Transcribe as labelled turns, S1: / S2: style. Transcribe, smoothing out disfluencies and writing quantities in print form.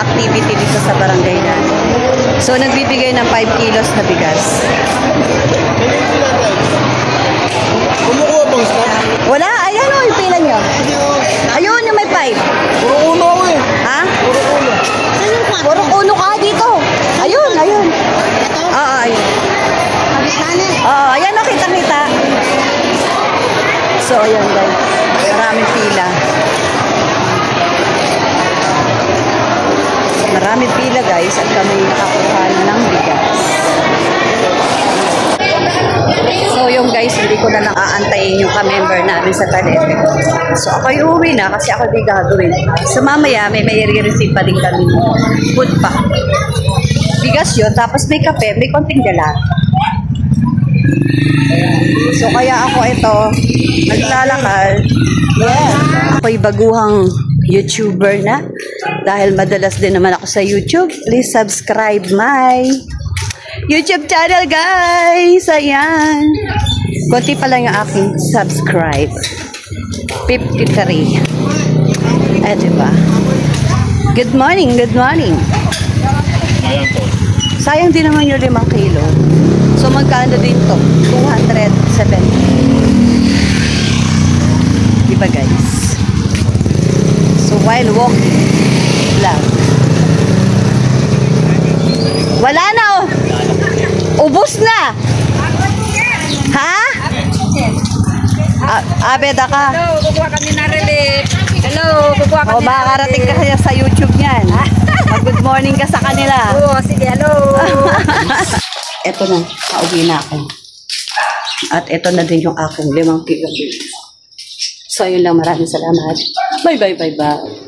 S1: activity dito sa barangay namin. So, nagbibigay ng 5 kilos na bigas.
S2: Kumukuha bang stock?
S1: Wala, ayan o, yung pila nyo. Ayun, yung may 5.
S2: Puro uno ako eh.
S1: Ha?
S2: Puro uno.
S1: Puro uno ka dito. Ayun, ayun. Oo, ayun. Oo, ayan o, kita-kita. So, ayan guys. Maraming pila. Maraming pila guys at kami nakakuha na ng bigas. So yung guys, hindi ko na lang aantayin yung ka-member namin sa Talete. So ako uuwi na kasi ako di gagawin. So mamaya may receive pa din kami. Food pa. Bigas yun, tapos may kape, may konting dala. So kaya ako ito, naglalakal. Ako'y baguhang YouTuber na. Dahil madalas din naman ako sa YouTube. Please subscribe my YouTube channel, guys. Ayan. Kunti pa lang yung aking subscribe. 53. Eh, diba? Good morning, good morning.
S2: Ayan po.
S1: Sayang din naman yung 5 kilo. So, magkano din to? 270. Diba, guys? So, while walking, vlog. Wala na, oh. Ubus na. Ha? Abeda ka.
S3: Hello, kukuha kami na relief. Hello, kukuha kami na relief.
S1: Makakarating ka kaya sa YouTube niyan. Good morning ka sa kanila.
S3: Oo, sige, hello.
S1: Ito na, pauwi na ako. At ito na din yung aking 5 kilo. So, yun lang. Maraming salamat. Bye, bye, bye, bye.